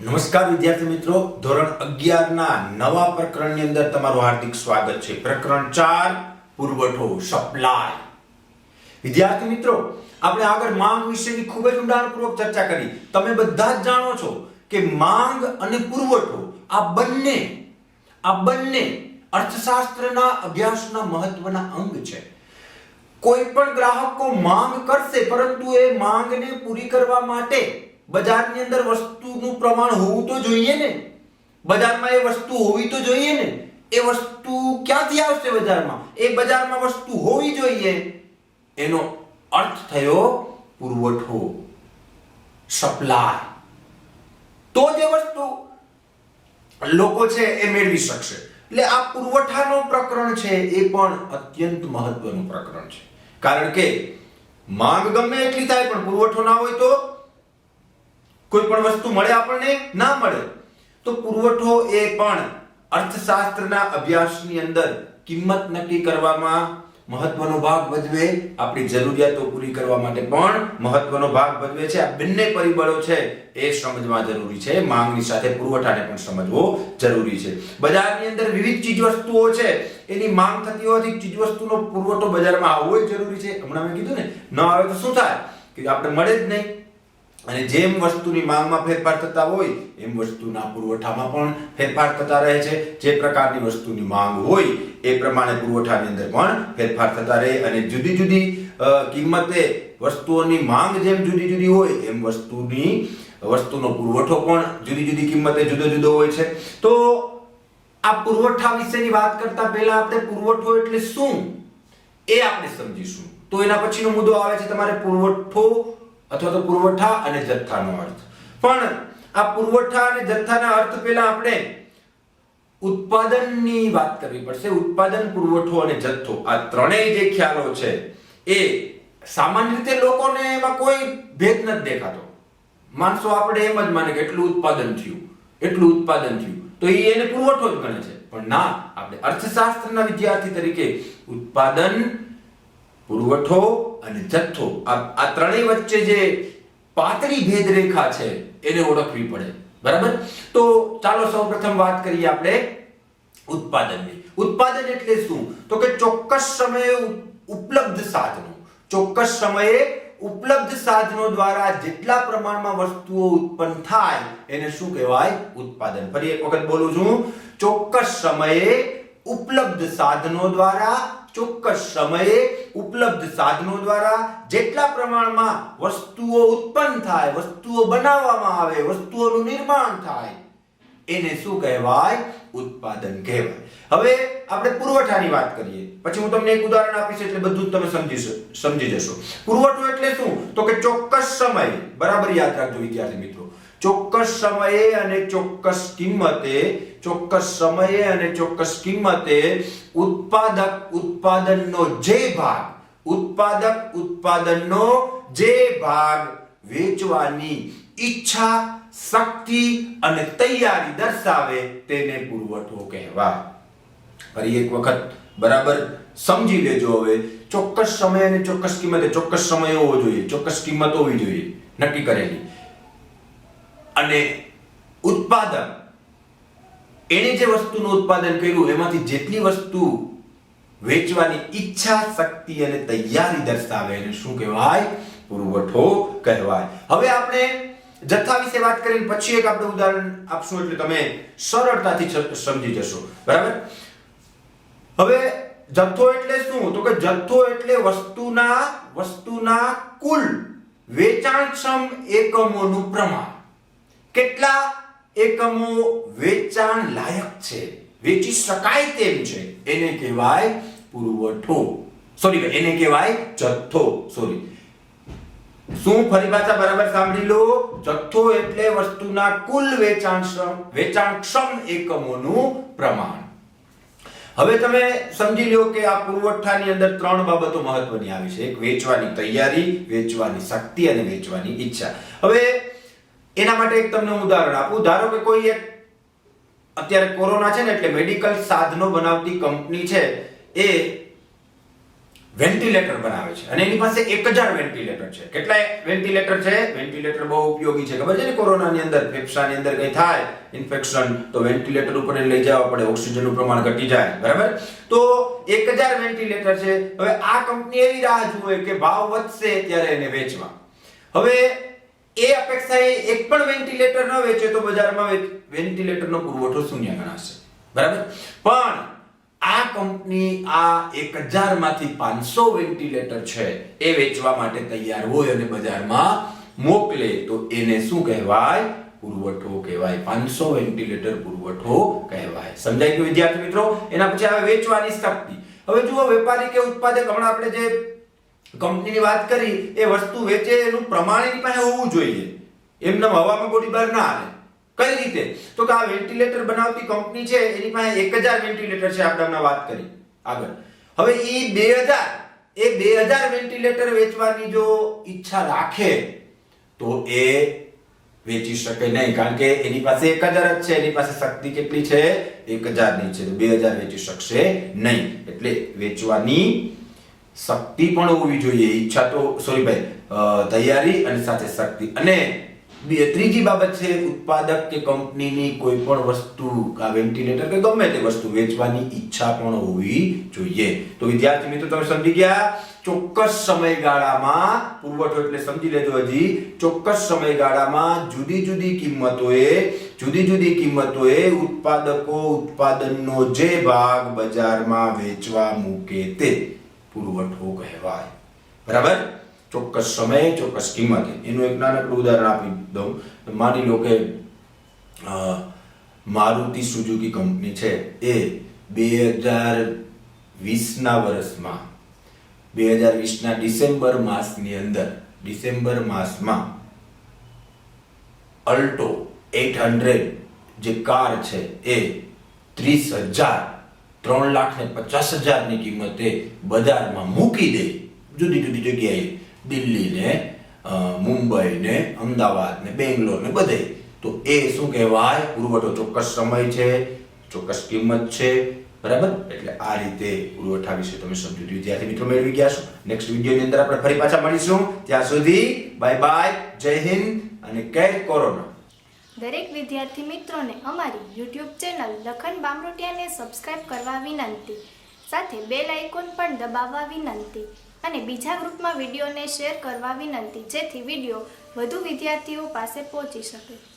નમસ્કાર વિદ્યાર્થી મિત્રો, ધોરણ 11 ના નવા પ્રકરણની અંદર તમારું હાર્દિક સ્વાગત છે. પ્રકરણ 4 પુરવઠો સપ્લાય. વિદ્યાર્થી મિત્રો, આપણે આગળ માંગ વિશેની ખૂબ જ ઊંડાણપૂર્વક ચર્ચા કરી. તમે બધા જ જાણો છો કે માંગ અને પુરવઠો આ બંને અર્થશાસ્ત્રના અભ્યાસના મહત્વના અંગ છે. કોઈ પણ ગ્રાહકો માંગ કરશે, પરંતુ એ માંગને પૂરી કરવા માટે બજારની અંદર વસ્તુનું પ્રમાણ હોવું તો જોઈએ ને. બજારમાં એ વસ્તુ હોવી તો જોઈએ ને. એ વસ્તુ ક્યાંથી આવશે બજારમાં? એ બજારમાં વસ્તુ હોવી જોઈએ. એનો અર્થ થયો પુરવઠો, સપ્લાય. તો જે વસ્તુ લોકો છે એ મેળવી શકશે. એટલે આ પુરવઠાનો પ્રકરણ છે એ પણ અત્યંત મહત્વનું પ્રકરણ છે. કારણ કે માંગ ગમે એટલી થાય પણ પુરવઠો ના હોય તો કોઈ પણ વસ્તુ મળે આપણને ના મળે. તો પુરવઠો એ પણ અર્થશાસ્ત્રના અભ્યાસની અંદર કિંમત નક્કી કરવામાં મહત્વનો ભાગ ભજવે, આપણી જરૂરિયાતો પૂરી કરવા માટે પણ મહત્વનો ભાગ ભજવે છે. આ બંને પરિબળો છે એ સમજવા જરૂરી છે. માંગની સાથે પુરવઠાને પણ સમજવો જરૂરી છે. બજારની અંદર વિવિધ ચીજ વસ્તુઓ છે, એની માંગ થતી હોવાથી ચીજ વસ્તુનો પુરવઠો બજારમાં આવવો જરૂરી છે. હમણાં મેં કીધું ને, ન આવે તો શું થાય કે આપણે મળે જ નહીં. અને જેમ વસ્તુની માંગમાં ફેરફાર થતા હોય એમ વસ્તુના પુરવઠામાં પણ ફેરફાર થતા રહે છે. જે પ્રકારની વસ્તુની માંગ હોય એ પ્રમાણે પુરવઠાની અંદર પણ ફેરફાર થતા રહે. અને જુદી જુદી કિંમતે વસ્તુઓની માંગ જેમ જુદી જુદી હોય એમ વસ્તુનો પુરવઠો પણ જુદી જુદી કિંમતે જુદો જુદો હોય છે. તો આ પુરવઠા વિશેની વાત કરતા પહેલા આપણે પુરવઠો એટલે શું એ આપણે સમજીશું. તો એના પછીનો મુદ્દો આવે છે તમારે પુરવઠો અથવા તો પુરવઠા અને જથ્થાનો અર્થ. પણ આ પુરવઠા અને જથ્થાના અર્થ પહેલા આપણે ઉત્પાદનની વાત કરવી પડશે. ઉત્પાદન, પુરવઠો અને જથ્થો, આ ત્રણેય જે ખ્યાલો છે એ સામાન્ય રીતે લોકોને એમાં કોઈ ભેદ નથી દેખાતો. માણસો આપણે એમ જ માને કે એટલું ઉત્પાદન થયું તો એને પુરવઠો જ ગણે છે. પણ ના, આપણે અર્થશાસ્ત્રના વિદ્યાર્થી તરીકે ઉત્પાદન, પુરવઠો અને જથ્થો, આ ત્રણેય વચ્ચે જે પાતળી ભેદરેખા છે એને ઓળખવી પડે. બરાબર? તો ચાલો સૌપ્રથમ વાત કરીએ આપણે ઉત્પાદનની. ઉત્પાદન એટલે શું? તો કે ચોક્કસ સમયે ઉપલબ્ધ સાધનો દ્વારા જેટલા પ્રમાણમાં વસ્તુઓ ઉત્પન્ન થાય એને શું કહેવાય? ઉત્પાદન. ફરી એક વખત બોલું છું. ચોક્કસ સમયે ઉપલબ્ધ સાધનો દ્વારા જેટલા પ્રમાણમાં વસ્તુઓ ઉત્પન્ન થાય, વસ્તુઓ બનાવવામાં આવે, વસ્તુઓનું નિર્માણ થાય એને શું કહેવાય? ઉત્પાદન કહેવાય. હવે આપણે પુરવઠાની વાત કરીએ. પછી હું તમને એક ઉદાહરણ આપીશ એટલે બધું જ તમે સમજી જશો. પુરવઠો એટલે શું? તો કે ચોક્કસ સમય, બરાબર યાદ રાખજો વિદ્યાર્થી મિત્રો, ચોક્કસ સમયે અને ચોક્કસ કિંમતે ઉત્પાદનનો જે ભાગ વેચવાની ઈચ્છા, શક્તિ અને તૈયારી દર્શાવે તેને પુરવઠો કહેવાય. ફરી એક વખત બરાબર સમજી લેજો. હવે ચોક્કસ સમય અને ચોક્કસ કિંમતે, ચોક્કસ સમય હોવો જોઈએ, ચોક્કસ કિંમત હોવી જોઈએ નક્કી કરેલી, અને ઉત્પાદક એને જે વસ્તુનું ઉત્પાદન કર્યું એમાંથી જેટલી વસ્તુ વેચવાની ઈચ્છા, શક્તિ અને તૈયારી દર્શાવે એને શું કહેવાય? પુરવઠો કહેવાય. હવે આપણે જથ્થા વિશે વાત કરીને પછી એક આપણે ઉદાહરણ આપશું એટલે તમે સરળતાથી સમજી જશો. બરાબર? હવે જથ્થો એટલે શું? તો કે જથ્થો એટલે વસ્તુના કુલ વેચાણક્ષમ એકમોનું પ્રમાણ. કેટલા એકમો વેચાણ લાયક છે, વેચી શકાય તેમ છે, એને કહેવાય પુરવઠો. એને કહેવાય જથ્થો. શું? ફરી પાછા બરાબર સાંભળી લો. જથ્થો એટલે વસ્તુના કુલ વેચાણક્ષમ એકમોનું પ્રમાણ. હવે તમે સમજી લો કે આ પુરવઠાની અંદર ત્રણ બાબતો મહત્વની આવી છે. એક વેચવાની તૈયારી, વેચવાની શક્તિ અને વેચવાની ઈચ્છા. હવે એના માટે એક તમને ઉદાહરણ આપું. ધારો કે કોઈ એક અત્યારે કોરોના છે ને એટલે મેડિકલ સાધનો બનાવતી કંપની છે એ વેન્ટિલેટર બનાવે છે અને એની પાસે 1000 વેન્ટિલેટર છે. કેટલા વેન્ટિલેટર છે? વેન્ટિલેટર બહુ ઉપયોગી છે. ખબર છે ને, કોરોનાની અંદર ફેફસાની અંદર કંઈ થાય ઇન્ફેક્શન તો વેન્ટિલેટર ઉપર લઈ જવા પડે, ઓક્સિજનનું પ્રમાણ ઘટી જાય. બરાબર? તો 1000 વેન્ટિલેટર છે. હવે આ કંપની એવી રાહ જુએ કે ભાવ વધશે ત્યારે એને વેચવા. હવે એ અપેક્ષાએ એક પણ વેન્ટિલેટર ન વેચે તો બજારમાં વેન્ટિલેટરનો પુરવઠો શૂન્ય ગણાશે. બરાબર? પણ આ કંપની આ 1000 માંથી 500 વેન્ટિલેટર છે એ વેચવા માટે તૈયાર હોય અને બજારમાં મોકલે તો એને શું કહેવાય? પુરવઠો કહેવાય. 500 વેન્ટિલેટર પુરવઠો કહેવાય. સમજાઈ ગયું વિદ્યાર્થી મિત્રો? એના પછી આવે વેચવાની શક્તિ. હવે જુઓ, વેપારી કે ઉત્પાદક, હમણાં આપણે જે કંપનીની વાત કરી, એ વસ્તુ વેચે એનું પ્રમાણ એની પાસે હોવું જોઈએ. એમને હવામાં ગોળીબાર ના હાલે. કઈ રીતે? તો કે આ વેન્ટિલેટર બનાવતી કંપની છે એની પાસે 1000 વેન્ટિલેટર છે, આપણે હમણાં વાત કરી આગળ. હવે એ 2000 વેન્ટિલેટર વેચવાની જો ઈચ્છા રાખે તો એ વેચી શકે નહીં, કારણ કે એની પાસે 1000 જ છે. એની પાસે શક્તિ કેટલી છે? 1000 ની છે. તો 2000 વેચી શકશે નહીં. એટલે વેચવાની શક્તિ પણ હોવી જોઈએ. ઈચ્છા તો સોરી ભાઈ, તૈયારી અને સાથે શક્તિ. અને ત્રીજી બાબત છે, ઉત્પાદક કે કંપનીની કોઈ પણ વસ્તુ, આ વેન્ટિલેટર કે ગમે તે વસ્તુ વેચવાની ઈચ્છા પણ હોવી જોઈએ. તો વિદ્યાર્થી મિત્રો તમે સમજી ગયા? ચોક્કસ સમયગાળામાં પુરવઠો એટલે સમજી લેજો. હજી ચોક્કસ સમયગાળામાં જુદી જુદી કિંમતોએ ઉત્પાદકો ઉત્પાદનનો જે ભાગ બજારમાં વેચવા મૂકે તે પુરવઠો કહેવાય. બરાબર? ચોક્કસ સમય, ચોક્કસ કિંમતે. એનું એક નાનકડું ઉદાહરણ આપી દઉં. માની લો કે મારુતિ સુઝુકી કંપની છે એ 2020 ના વર્ષમાં 2020 ના ડિસેમ્બર માસમાં અલ્ટો 800 જે કાર છે એ 3,50,000 ની કિંમતે બજારમાં મૂકી દે. જુદી જુદી જગ્યાએ, દિલ્હી ને મુંબઈ ને અમદાવાદ ને બેંગ્લોર ને બધે. તો એ શું કહેવાય? પુરવઠો. ચોક્કસ સમય છે, ચોક્કસ કિંમત છે. બરાબર? એટલે આ રીતે પુરવઠા વિશે તમે સમજી લીધું. વિદ્યાર્થી મિત્રો મેળવી ગયા છો. નેક્સ્ટ વિડીયોની અંદર આપણે ફરી પાછા મળીશું. ત્યાં સુધી બાય બાય, જય હિન્દ અને કેર કોરોના. દરેક વિદ્યાર્થી મિત્રોને અમારી YouTube ચેનલ લખન બામરોટિયાને સબસ્ક્રાઇબ કરવા વિનંતી. સાથે બેલ આઇકોન પણ દબાવવા વિનંતી અને બીજા ગ્રુપમાં વિડીયોને શેર કરવા વિનંતી, જેથી વિડીયો વધુ વિદ્યાર્થીઓ પાસે પહોંચી શકે.